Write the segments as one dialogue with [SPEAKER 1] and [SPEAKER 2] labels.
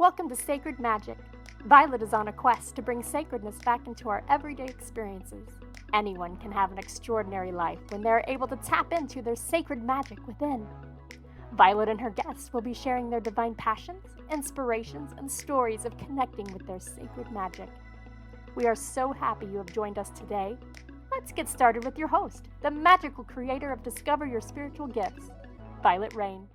[SPEAKER 1] Welcome to Sacred Magic. Violet is on a quest to bring sacredness back into our everyday experiences. Anyone can have an extraordinary life when they are able to tap into their sacred magic within. Violet and her guests will be sharing their divine passions, inspirations, and stories of connecting with their sacred magic. We are so happy you have joined us today. Let's get started with your host, the magical creator of Discover Your Spiritual Gifts, Violet Rain.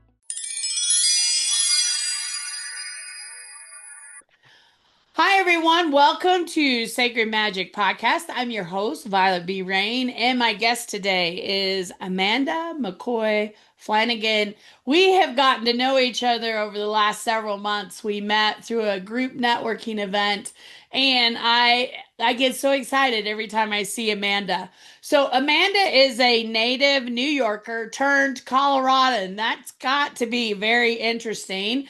[SPEAKER 2] Hi, everyone. Welcome to Sacred Magic Podcast. I'm your host, Violet B. Rain, and my guest today is Amanda McKoy Flanagan. We have gotten to know each other over the last several months. We met through a group networking event, and I get so excited every time I see Amanda. So Amanda is a native New Yorker turned Coloradan. That's got to be very interesting.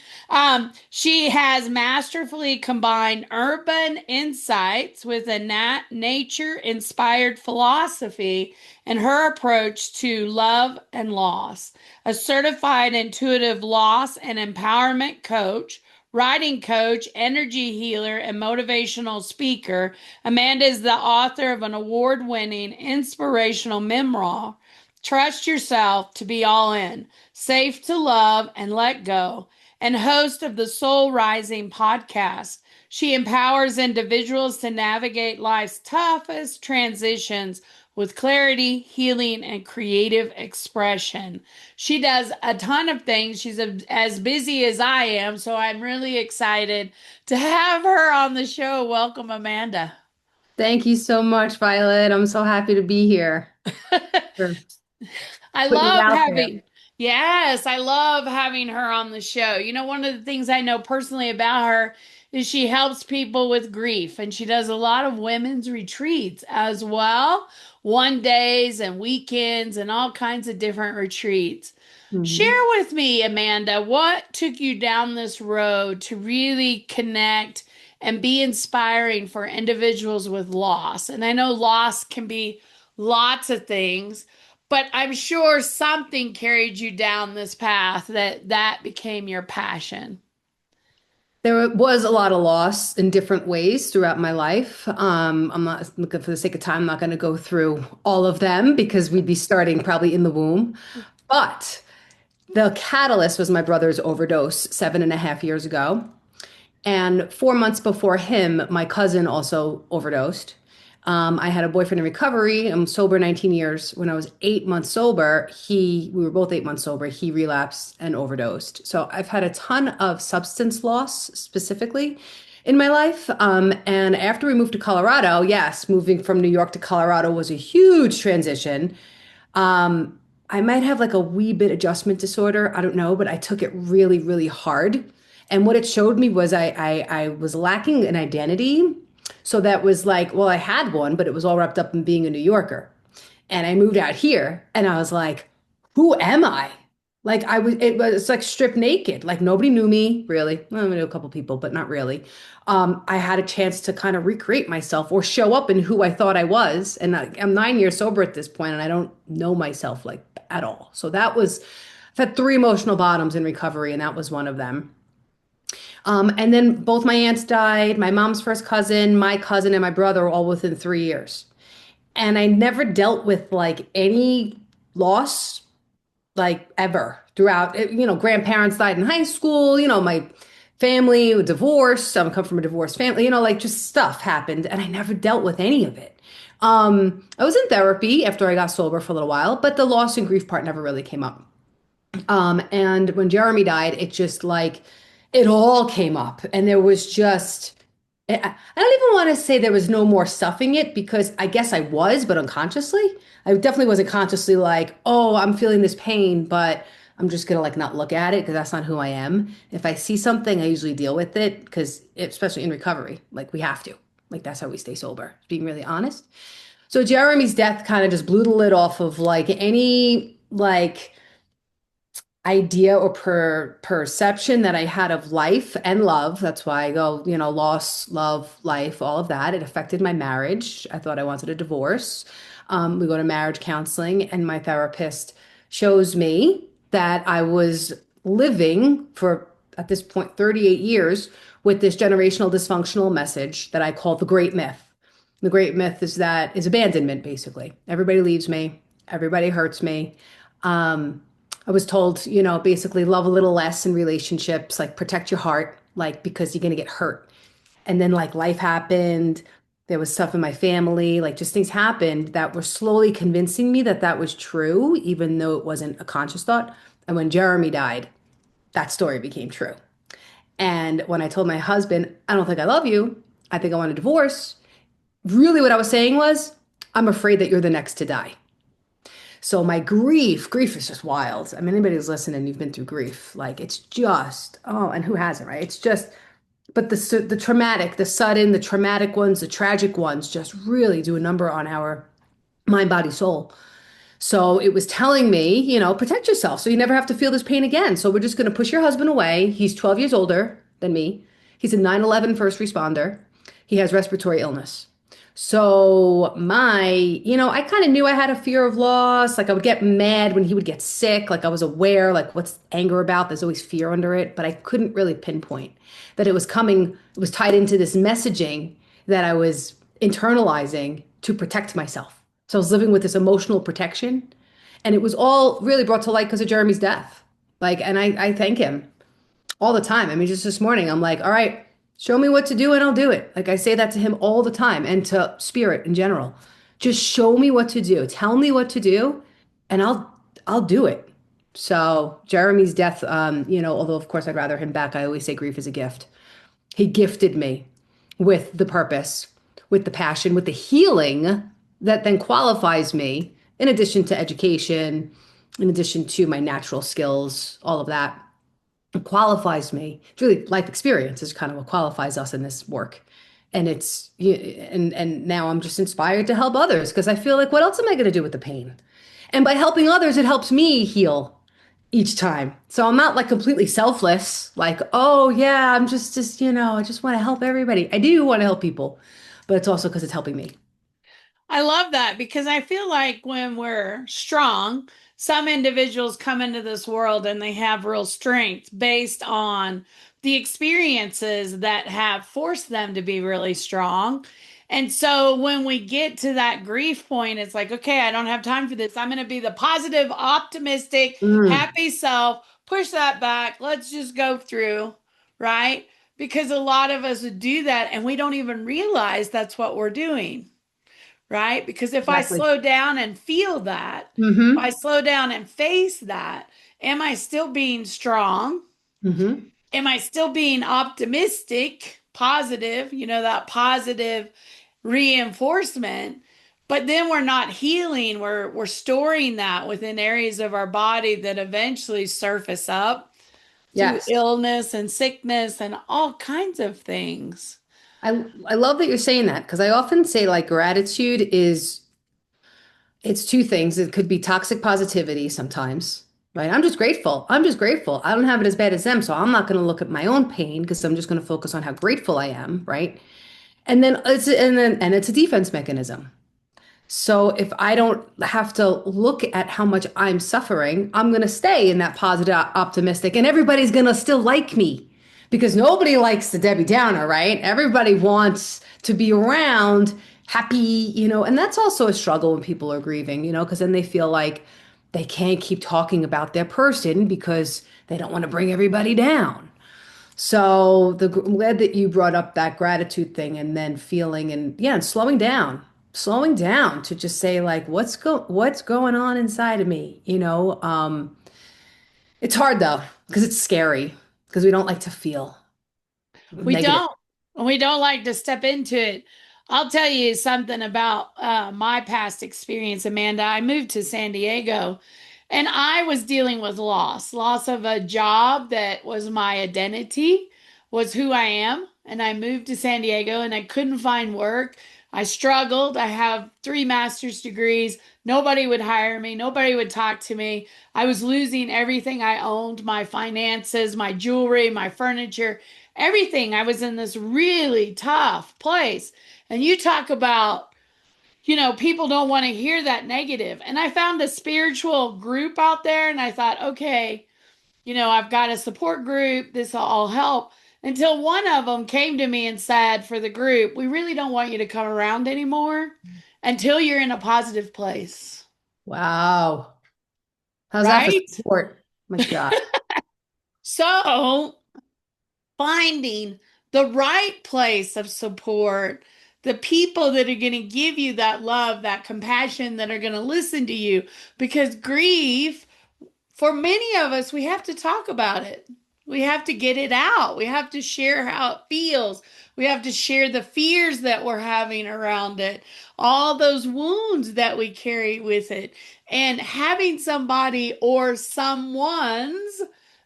[SPEAKER 2] She has masterfully combined urban insights with a nature-inspired philosophy and her approach to love and loss. A certified intuitive loss and empowerment coach, writing coach, energy healer, and motivational speaker, Amanda is the author of an award-winning inspirational memoir, Trust Yourself to Be All In, Safe to Love and Let Go, and host of the Soul Rising podcast. She empowers individuals to navigate life's toughest transitions with clarity, healing, and creative expression. She does a ton of things. She's as busy as I am, so I'm really excited to have her on the show. Welcome, Amanda.
[SPEAKER 3] Thank you so much, Violet. I'm so happy to be here. For
[SPEAKER 2] I
[SPEAKER 3] putting it
[SPEAKER 2] love
[SPEAKER 3] out
[SPEAKER 2] having, yes, I love having her on the show. You know, one of the things I know personally about her is she helps people with grief, and she does a lot of women's retreats as well, one days and weekends and all kinds of different retreats.
[SPEAKER 3] there.
[SPEAKER 2] Share with me, Amanda, what took you down this road to really connect and be inspiring for individuals with loss? And I know loss can be lots of things, but I'm sure something carried you down this path that became your passion.
[SPEAKER 3] There was a lot of loss in different ways throughout my life. I'm not, for the sake of time, I'm not going to go through all of them because we'd be starting probably in the womb. But the catalyst was my brother's overdose 7.5 years ago. And 4 months before him, my cousin also overdosed. I had a boyfriend in recovery. I'm sober 19 years. When I was 8 months sober, we were both 8 months sober. He relapsed and overdosed. So I've had a ton of substance loss specifically in my life. And after we moved to Colorado, yes, moving from New York to Colorado was a huge transition. I might have like a wee bit adjustment disorder. I don't know, but I took it really, really hard. And what it showed me was I was lacking an identity. So that was like, well, I had one, but it was all wrapped up in being a New Yorker. And I moved out here and I was like, who am I? Like it was like stripped naked. Like nobody knew me really. Well, I knew a couple people, but not really. I had a chance to kind of recreate myself or show up in who I thought I was. And I'm 9 years sober at this point and I don't know myself like at all. So I've had three emotional bottoms in recovery and that was one of them. And then both my aunts died, my mom's first cousin, my cousin, and my brother all within 3 years. And I never dealt with like any loss, like ever throughout, grandparents died in high school, my family, divorce. I come from a divorced family, like just stuff happened. And I never dealt with any of it. I was in therapy after I got sober for a little while, but the loss and grief part never really came up. And when Jeremy died, it just like, it all came up and there was just I don't even want to say there was no more stuffing it because I guess I was, but unconsciously. I definitely wasn't consciously like, oh, I'm feeling this pain, but I'm just gonna like not look at it because that's not who I am. If I see something, I usually deal with it because especially in recovery, like we have to. Like that's how we stay sober, being really honest. So Jeremy's death kind of just blew the lid off of like any like idea or perception that I had of life and love. That's why I go, loss, love, life, all of that. It affected my marriage. I thought I wanted a divorce. We go to marriage counseling, and my therapist shows me that I was living for at this point 38 years with this generational dysfunctional message that I call the great myth. The great myth is abandonment, basically. Everybody leaves me, everybody hurts me. I was told, basically love a little less in relationships, like protect your heart, like because you're gonna get hurt. And then like life happened. There was stuff in my family, like just things happened that were slowly convincing me that that was true, even though it wasn't a conscious thought. And when Jeremy died, that story became true. And when I told my husband, I don't think I love you, I think I want a divorce, really what I was saying was, I'm afraid that you're the next to die. So my grief is just wild. I mean, anybody who's listening, you've been through grief. Like it's just, oh, and who hasn't, right? It's just, but the traumatic, the sudden, the traumatic ones, the tragic ones just really do a number on our mind, body, soul. So it was telling me, protect yourself so you never have to feel this pain again. So we're just going to push your husband away. He's 12 years older than me. He's a 9/11 first responder. He has respiratory illness. So I kind of knew I had a fear of loss. Like I would get mad when he would get sick. Like I was aware, like what's anger about? There's always fear under it, but I couldn't really pinpoint that it was coming. It was tied into this messaging that I was internalizing to protect myself. So I was living with this emotional protection, and it was all really brought to light because of Jeremy's death. Like, and I thank him all the time. I mean, just this morning, I'm like, all right, show me what to do and I'll do it. Like I say that to him all the time and to spirit in general. Just show me what to do. Tell me what to do and I'll do it. So Jeremy's death, although of course I'd rather him back, I always say grief is a gift. He gifted me with the purpose, with the passion, with the healing that then qualifies me in addition to education, in addition to my natural skills, all of that qualifies me. It's really life experience is kind of what qualifies us in this work. And and now I'm just inspired to help others because I feel like what else am I going to do with the pain? And by helping others, it helps me heal each time. So I'm not like completely selfless, like, oh yeah, I'm just, I just want to help everybody. I do want to help people, but it's also because it's helping me.
[SPEAKER 2] I love that because I feel like when we're strong, some individuals come into this world and they have real strength based on the experiences that have forced them to be really strong. And so when we get to that grief point, it's like, okay, I don't have time for this. I'm going to be the positive, optimistic,
[SPEAKER 3] Mm,
[SPEAKER 2] happy self. Push that back. Let's just go through, right? Because a lot of us do that and we don't even realize that's what we're doing, right? Because if I
[SPEAKER 3] exactly.
[SPEAKER 2] slow down and feel that, if I
[SPEAKER 3] Mm-hmm.
[SPEAKER 2] slow down and face that, am I still being strong?
[SPEAKER 3] Mm-hmm.
[SPEAKER 2] Am I still being optimistic, positive, that positive reinforcement? But then we're not healing. We're storing that within areas of our body that eventually surface up through
[SPEAKER 3] Yes.
[SPEAKER 2] illness and sickness and all kinds of things.
[SPEAKER 3] I love that you're saying that because I often say like gratitude is it's two things. It could be toxic positivity sometimes, right? I'm just grateful. I'm just grateful. I don't have it as bad as them, so I'm not going to look at my own pain because I'm just going to focus on how grateful I am, right? And it's a defense mechanism. So if I don't have to look at how much I'm suffering, I'm going to stay in that positive, optimistic, and everybody's going to still like me because nobody likes the Debbie Downer, right? Everybody wants to be around happy, and that's also a struggle when people are grieving, because then they feel like they can't keep talking about their person because they don't want to bring everybody down. So I'm glad that you brought up that gratitude thing and then feeling and yeah, and slowing down to just say like, what's going on inside of me? It's hard though, because it's scary because we don't like to feel
[SPEAKER 2] We
[SPEAKER 3] negative.
[SPEAKER 2] don't. We don't like to step into it. I'll tell you something about my past experience, Amanda. I moved to San Diego and I was dealing with loss of a job that was my identity, was who I am. And I moved to San Diego and I couldn't find work. I struggled. I have 3 master's degrees. Nobody would hire me. Nobody would talk to me. I was losing everything I owned, my finances, my jewelry, my furniture, everything. I was in this really tough place. And you talk about, people don't want to hear that negative. And I found a spiritual group out there and I thought, okay, I've got a support group. This will all help. Until one of them came to me and said, for the group, we really don't want you to come around anymore until you're in a positive place.
[SPEAKER 3] Wow. How's that for
[SPEAKER 2] Right?
[SPEAKER 3] support? My God.
[SPEAKER 2] So finding the right place of support, the people that are going to give you that love, that compassion, that are going to listen to you. Because grief, for many of us, we have to talk about it. We have to get it out. We have to share how it feels. We have to share the fears that we're having around it, all those wounds that we carry with it. And having somebody or someone's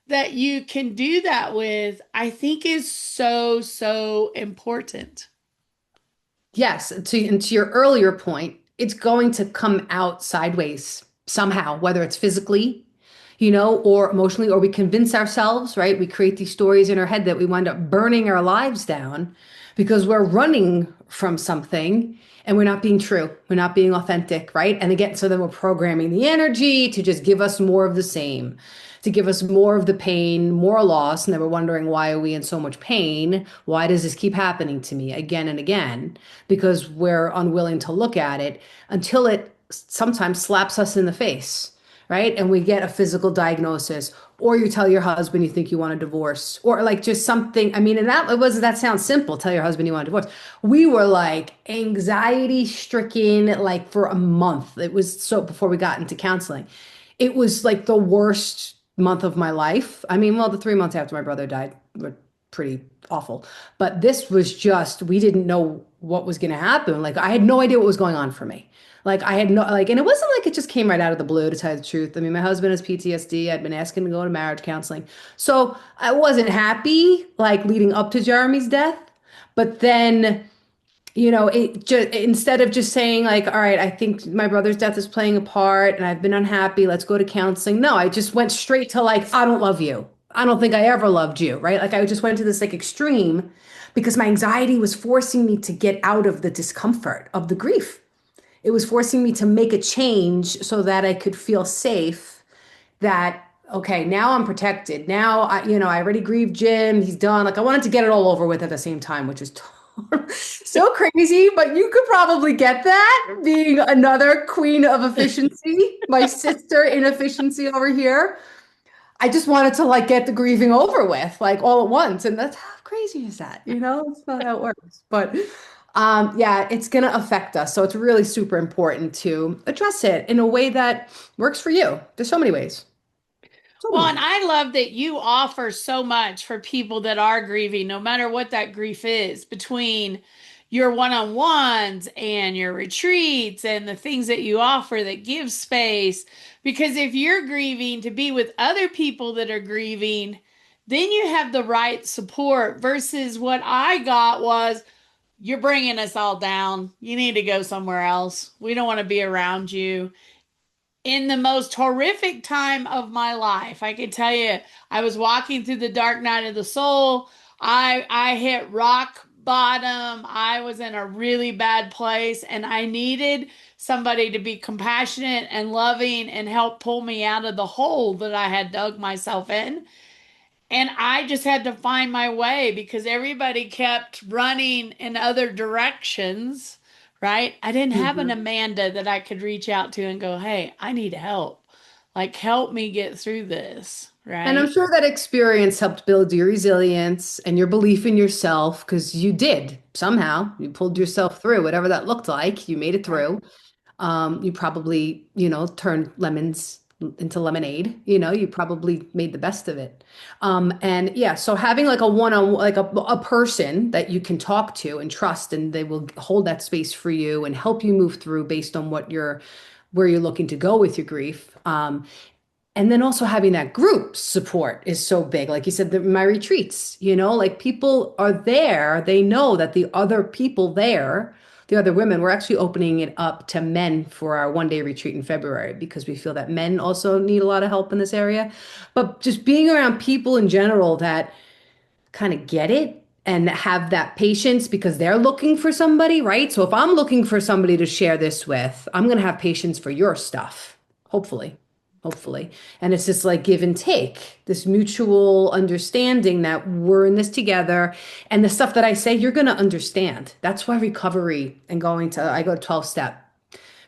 [SPEAKER 2] that you can do that with, I think is so, so important.
[SPEAKER 3] Yes, and to your earlier point, it's going to come out sideways somehow, whether it's physically, or emotionally, or we convince ourselves, right? We create these stories in our head that we wind up burning our lives down because we're running from something and we're not being true. We're not being authentic, right? And again, so then we're programming the energy to just give us more of the same, to give us more of the pain, more loss. And then we're wondering, why are we in so much pain? Why does this keep happening to me again and again? Because we're unwilling to look at it until it sometimes slaps us in the face, right? And we get a physical diagnosis, or you tell your husband you think you want a divorce, or like just something. I mean, and that sounds simple. Tell your husband you want a divorce. We were like anxiety stricken, like for a month. It was so before we got into counseling. It was like the worst month of my life. I mean, well, the 3 months after my brother died were pretty awful. But this was just, we didn't know what was going to happen. Like, I had no idea what was going on for me. Like, I had no, like, and it wasn't like it just came right out of the blue, to tell you the truth. I mean, my husband has PTSD. I'd been asking to go to marriage counseling. So I wasn't happy, like, leading up to Jeremy's death. But then, it just, instead of just saying like, all right, I think my brother's death is playing a part and I've been unhappy, let's go to counseling. No, I just went straight to like, I don't love you. I don't think I ever loved you, right? Like I just went to this like extreme because my anxiety was forcing me to get out of the discomfort of the grief. It was forcing me to make a change so that I could feel safe, that okay, now I'm protected. Now I already grieved Jim. He's done. Like I wanted to get it all over with at the same time, which is so crazy, but you could probably get that being another queen of efficiency, my sister inefficiency over here. I just wanted to like get the grieving over with, like all at once. And that's how crazy is that? It's not how it works. But yeah, it's gonna affect us. So it's really super important to address it in a way that works for you. There's so many ways. So
[SPEAKER 2] Well,
[SPEAKER 3] many
[SPEAKER 2] and
[SPEAKER 3] ways.
[SPEAKER 2] I love that you offer so much for people that are grieving, no matter what that grief is, between your one-on-ones and your retreats and the things that you offer that give space. Because if you're grieving to be with other people that are grieving, then you have the right support versus what I got was, you're bringing us all down. You need to go somewhere else. We don't want to be around you in the most horrific time of my life. I can tell you, I was walking through the dark night of the soul. I hit rock bottom. I was in a really bad place and I needed somebody to be compassionate and loving and help pull me out of the hole that I had dug myself in. And I just had to find my way because everybody kept running in other directions, right? I didn't have an
[SPEAKER 3] Mhm.
[SPEAKER 2] Amanda that I could reach out to and go, hey, I need help. Like, help me get through this,
[SPEAKER 3] And I'm
[SPEAKER 2] right?
[SPEAKER 3] sure that experience helped build your resilience and your belief in yourself because you did somehow. You pulled yourself through, whatever that looked like. You made it
[SPEAKER 2] Right.
[SPEAKER 3] through. You probably, turned lemons into lemonade. You probably made the best of it. And yeah, so having like a one-on, like a person that you can talk to and trust, and they will hold that space for you and help you move through based on where you're looking to go with your grief. And then also having that group support is so big. Like you said, my retreats, like people are there. They know that the other people there, the other women, we're actually opening it up to men for our 1-day retreat in February because we feel that men also need a lot of help in this area. But just being around people in general that kind of get it and have that patience because they're looking for somebody, right? So if I'm looking for somebody to share this with, I'm going to have patience for your stuff, hopefully. hopefully. And it's just like give and take, this mutual understanding that we're in this together. And the stuff that I say, you're going to understand. That's why recovery and I go to 12-step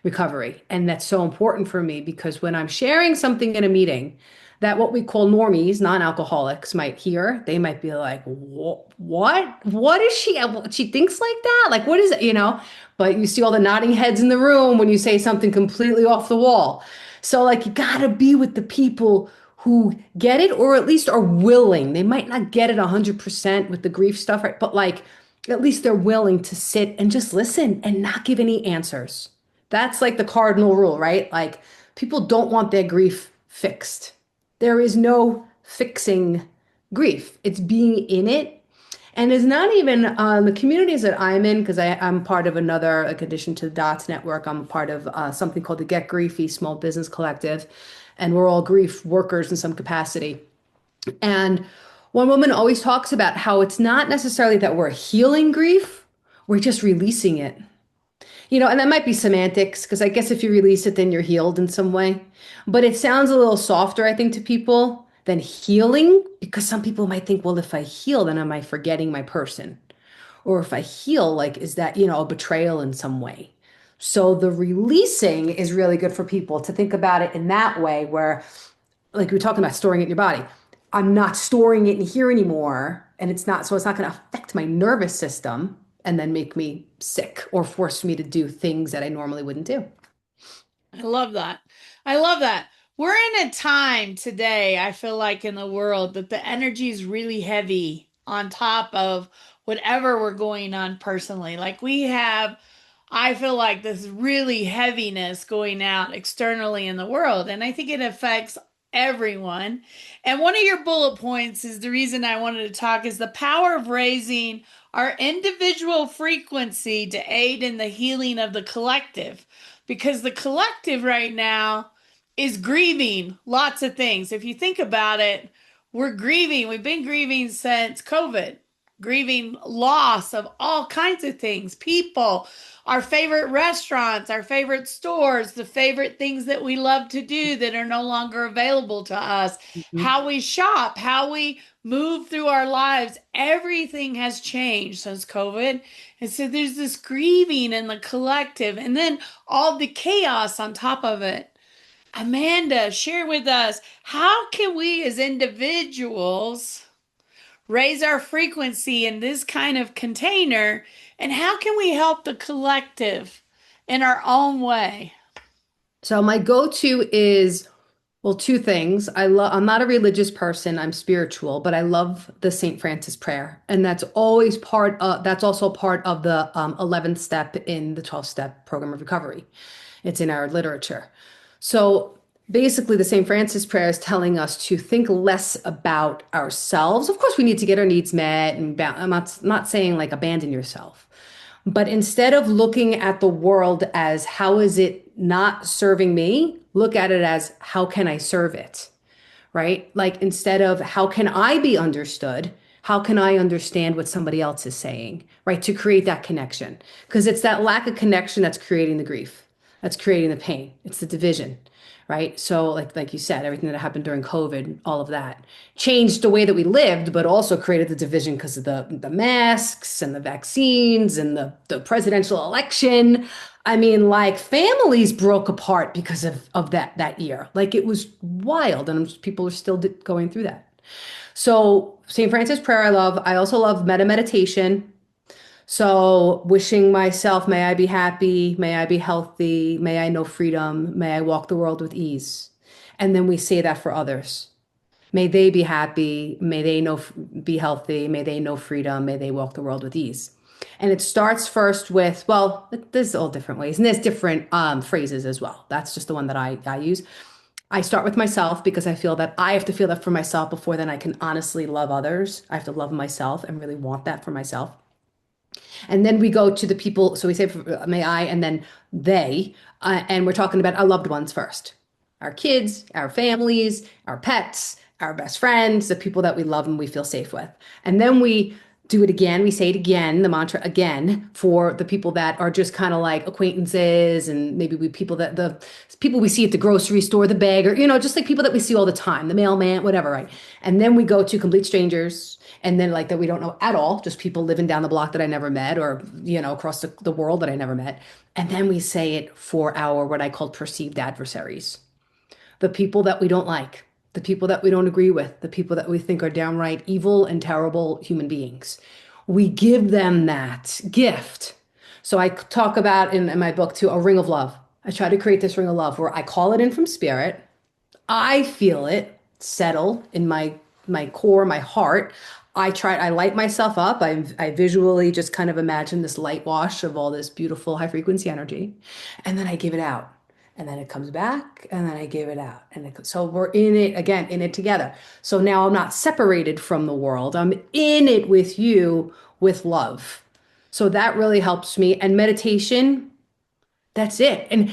[SPEAKER 3] recovery. And that's so important for me because when I'm sharing something in a meeting that what we call normies, non-alcoholics might hear, they might be like, What? What is she? She thinks like that? Like, what is it? But you see all the nodding heads in the room when you say something completely off the wall. So, like, you got to be with the people who get it or at least are willing. They might not get it 100% with the grief stuff, right? But, like, at least they're willing to sit and just listen and not give any answers. That's like the cardinal rule, right? Like people don't want their grief fixed. There is no fixing grief. It's being in it. And it's not even the communities that I'm in, because I'm part of another, like addition to the DOTS network, I'm a part of something called the Get Griefy Small Business Collective. And we're all grief workers in some capacity. And one woman always talks about how it's not necessarily that we're healing grief, we're just releasing it. And that might be semantics, because I guess if you release it, then you're healed in some way. But it sounds a little softer, I think, to people than healing, because some people might think, well, if I heal, then am I forgetting my person? Or if I heal, like, is that, a betrayal in some way? So the releasing is really good for people to think about it in that way, where, like we were talking about storing it in your body. I'm not storing it in here anymore. And it's not going to affect my nervous system and then make me sick or force me to do things that I normally wouldn't do.
[SPEAKER 2] I love that. I love that. We're in a time today, I feel like in the world, that the energy is really heavy on top of whatever we're going on personally. Like I feel like this really heaviness going out externally in the world. And I think it affects everyone. And one of your bullet points is the reason I wanted to talk is the power of raising our individual frequency to aid in the healing of the collective. Because the collective right now is grieving lots of things. If you think about it, we're grieving. We've been grieving since COVID, grieving loss of all kinds of things, people, our favorite restaurants, our favorite stores, the favorite things that we love to do that are no longer available to us, how we shop, how we move through our lives. Everything has changed since COVID. And so there's this grieving in the collective, and then all the chaos on top of it. Amanda, share with us, how can we as individuals raise our frequency in this kind of container, and how can we help the collective in our own way?
[SPEAKER 3] So my go-to is, well, two things. I'm not a religious person, I'm spiritual, but I love the St. Francis prayer. And that's also part of the 11th step in the 12-step program of recovery. It's in our literature. So basically, the St. Francis prayer is telling us to think less about ourselves. Of course, we need to get our needs met, and I'm not saying like abandon yourself, but instead of looking at the world as how is it not serving me, look at it as how can I serve it, right? Like instead of how can I be understood, how can I understand what somebody else is saying, right? To create that connection, because it's that lack of connection that's creating the grief. That's creating the pain. It's the division, right? So like you said, everything that happened during COVID, all of that changed the way that we lived, but also created the division because of the masks and the vaccines and the presidential election. I mean, like families broke apart because of that year. Like it was wild, and people are still going through that. So St. Francis prayer, I love. I also love meditation. So wishing myself, may I be happy, may I be healthy, may I know freedom, may I walk the world with ease. And then we say that for others. May they be happy, may they be healthy, may they know freedom, may they walk the world with ease. And it starts first with, well, there's all different ways, and there's different phrases as well. That's just the one that I use. I start with myself because I feel that I have to feel that for myself before then I can honestly love others. I have to love myself and really want that for myself. And then we go to the people. So we say, may I, and then they. And we're talking about our loved ones first, our kids, our families, our pets, our best friends, the people that we love and we feel safe with. And then we do it again. We say it again, the mantra again for the people that are just kind of like acquaintances and maybe people that the people we see at the grocery store, the beggar, just like people that we see all the time, the mailman, whatever, right? And then we go to complete strangers and then like that we don't know at all, just people living down the block that I never met or, across the world that I never met. And then we say it for our what I call perceived adversaries, the people that we don't like, the people that we don't agree with, the people that we think are downright evil and terrible human beings. We give them that gift. So I talk about in my book too, a ring of love. I try to create this ring of love where I call it in from spirit. I feel it settle in my core, my heart. I light myself up. I visually just kind of imagine this light wash of all this beautiful high frequency energy. And then I give it out. And then it comes back and then I give it out. So we're in it again, in it together. So now I'm not separated from the world. I'm in it with you with love. So that really helps me. And meditation, that's it. And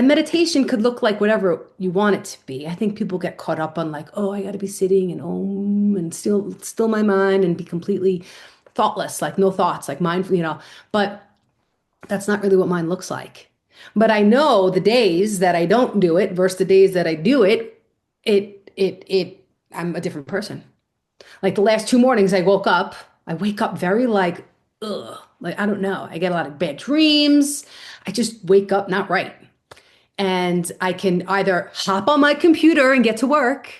[SPEAKER 3] meditation could look like whatever you want it to be. I think people get caught up on like, oh, I got to be sitting and and still my mind and be completely thoughtless, like no thoughts, like mindful. But that's not really what mine looks like. But I know the days that I don't do it versus the days that I do it, I'm a different person. Like the last 2 mornings I wake up very like, ugh, like I don't know. I get a lot of bad dreams. I just wake up not right. And I can either hop on my computer and get to work,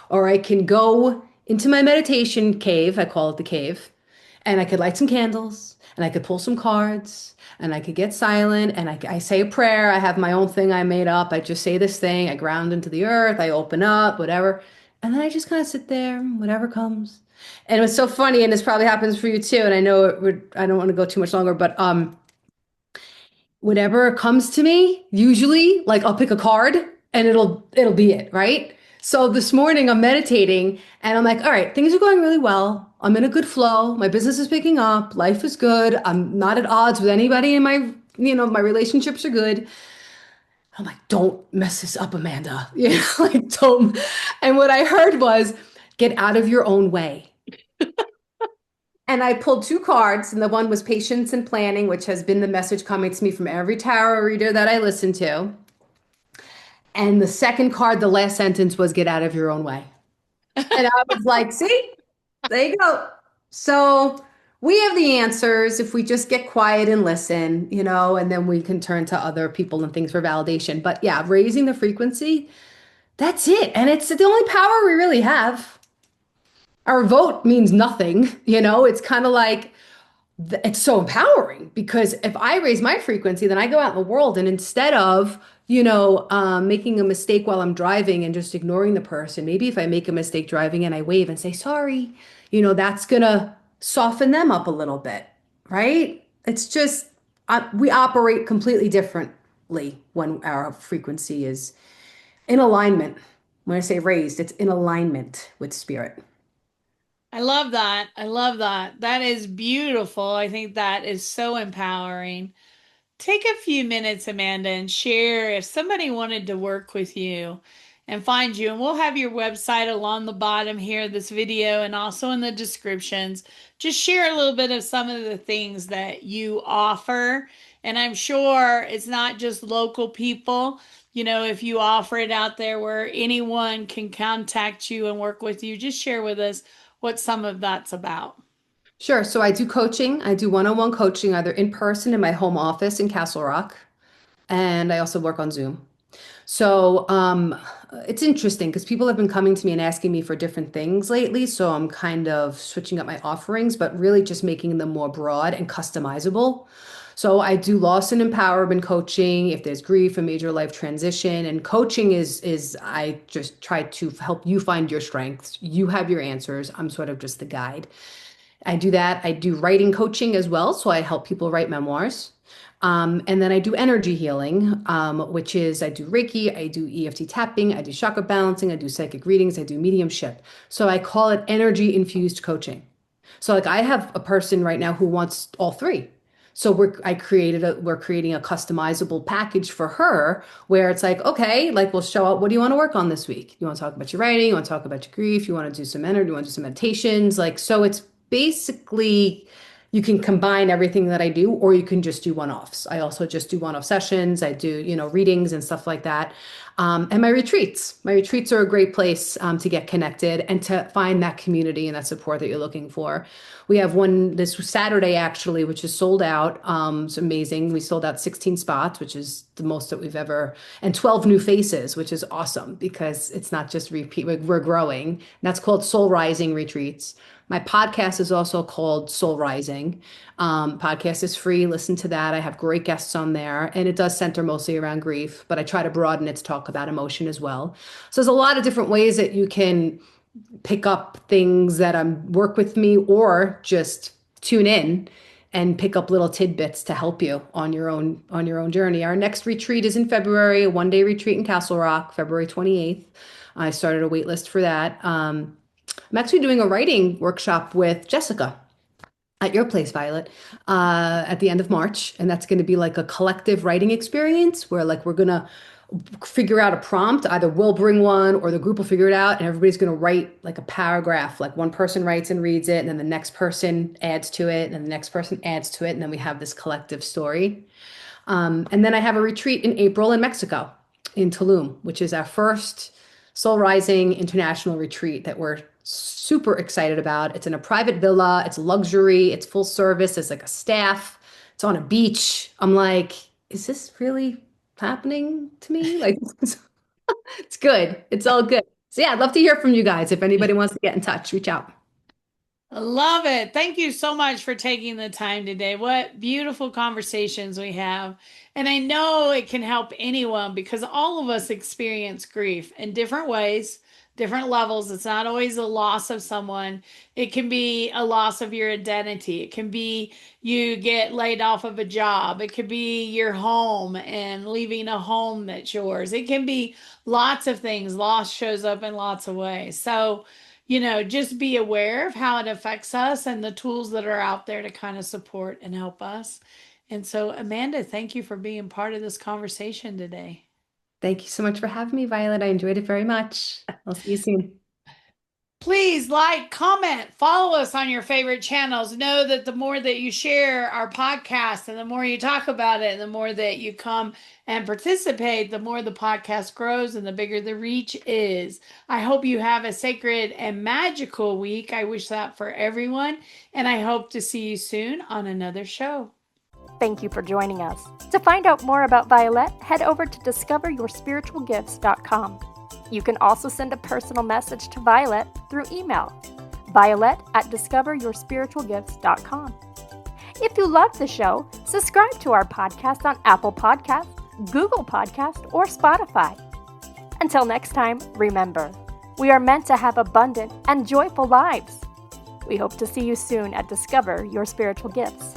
[SPEAKER 3] or I can go into my meditation cave. I call it the cave. And I could light some candles and I could pull some cards and I could get silent and I say a prayer. I have my own thing I made up. I just say this thing. I ground into the earth. I open up, whatever. And then I just kind of sit there, whatever comes. And it was so funny, and this probably happens for you too. And I know I don't want to go too much longer, but whatever comes to me, usually like I'll pick a card and it'll be it, right? So this morning I'm meditating and I'm like, all right, things are going really well. I'm in a good flow. My business is picking up. Life is good. I'm not at odds with anybody in my relationships are good. I'm like, don't mess this up, Amanda. Like don't. And what I heard was, get out of your own way. And I pulled two cards, and the one was patience and planning, which has been the message coming to me from every tarot reader that I listen to. And the second card, the last sentence was get out of your own way. And I was like, see, there you go. So we have the answers if we just get quiet and listen, and then we can turn to other people and things for validation. But yeah, raising the frequency, that's it. And it's the only power we really have. Our vote means nothing, it's kind of like, it's so empowering because if I raise my frequency, then I go out in the world and instead of, making a mistake while I'm driving and just ignoring the person, maybe if I make a mistake driving and I wave and say, sorry, that's gonna soften them up a little bit, right? It's just, we operate completely differently when our frequency is in alignment. When I say raised, it's in alignment with spirit.
[SPEAKER 2] I love that. I love that. That is beautiful. I think that is so empowering. Take a few minutes, Amanda, and share if somebody wanted to work with you and find you. And we'll have your website along the bottom here of this video and also in the descriptions. Just share a little bit of some of the things that you offer. And I'm sure it's not just local people. If you offer it out there where anyone can contact you and work with you, just share with us what some of that's about.
[SPEAKER 3] Sure. So I do coaching. I do one-on-one coaching, either in person in my home office in Castle Rock, and I also work on Zoom. So it's interesting because people have been coming to me and asking me for different things lately. So I'm kind of switching up my offerings, but really just making them more broad and customizable. So I do loss and empowerment coaching if there's grief, a major life transition. And coaching is I just try to help you find your strengths. You have your answers. I'm sort of just the guide. I do that. I do writing coaching as well. So I help people write memoirs. And then I do energy healing, which is I do Reiki, I do EFT tapping, I do chakra balancing, I do psychic readings, I do mediumship. So I call it energy infused coaching. So like I have a person right now who wants all three. So we're creating a customizable package for her where it's like, okay, like we'll show up. What do you want to work on this week? You want to talk about your writing? You want to talk about your grief? You want to do some energy? You want to do some meditations? Like, so it's basically, you can combine everything that I do, or you can just do one-offs. I also just do one-off sessions. I do, readings and stuff like that. And my retreats. My retreats are a great place to get connected and to find that community and that support that you're looking for. We have one this Saturday, actually, which is sold out. It's amazing. We sold out 16 spots, which is the most that we've ever, and 12 new faces, which is awesome because it's not just repeat, we're growing. And that's called Soul Rising Retreats. My podcast is also called Soul Rising. Podcast is free. Listen to that. I have great guests on there, and it does center mostly around grief, but I try to broaden it to talk about emotion as well. So there's a lot of different ways that you can pick up things that work with me, or just tune in and pick up little tidbits to help you on your own journey. Our next retreat is in February, a one-day retreat in Castle Rock, February 28th. I started a wait list for that. I'm actually doing a writing workshop with Jessica at your place, Violet, at the end of March. And that's going to be like a collective writing experience where like we're going to figure out a prompt. Either we'll bring one or the group will figure it out, and everybody's going to write like a paragraph. Like one person writes and reads it, and then the next person adds to it, and the next person adds to it. And then we have this collective story. And then I have a retreat in April in Mexico, in Tulum, which is our first Soul Rising International retreat that we're super excited about. It's in a private villa. It's luxury. It's full service. There's like a staff. It's on a beach. I'm like, is this really happening to me? Like, it's good. It's all good. So yeah, I'd love to hear from you guys. If anybody wants to get in touch, reach out.
[SPEAKER 2] I love it. Thank you so much for taking the time today. What beautiful conversations we have. And I know it can help anyone because all of us experience grief in different ways, different levels. It's not always a loss of someone. It can be a loss of your identity. It can be you get laid off of a job. It could be your home and leaving a home that's yours. It can be lots of things. Loss shows up in lots of ways. So, just be aware of how it affects us and the tools that are out there to kind of support and help us. And so, Amanda, thank you for being part of this conversation today.
[SPEAKER 3] Thank you so much for having me, Violet. I enjoyed it very much. I'll see you soon.
[SPEAKER 2] Please like, comment, follow us on your favorite channels. Know that the more that you share our podcast and the more you talk about it and the more that you come and participate, the more the podcast grows and the bigger the reach is. I hope you have a sacred and magical week. I wish that for everyone. And I hope to see you soon on another show.
[SPEAKER 1] Thank you for joining us. To find out more about Violet, head over to discoveryourspiritualgifts.com. You can also send a personal message to Violet through email, violet@discoveryourspiritualgifts.com. If you loved the show, subscribe to our podcast on Apple Podcasts, Google Podcasts, or Spotify. Until next time, remember, we are meant to have abundant and joyful lives. We hope to see you soon at Discover Your Spiritual Gifts.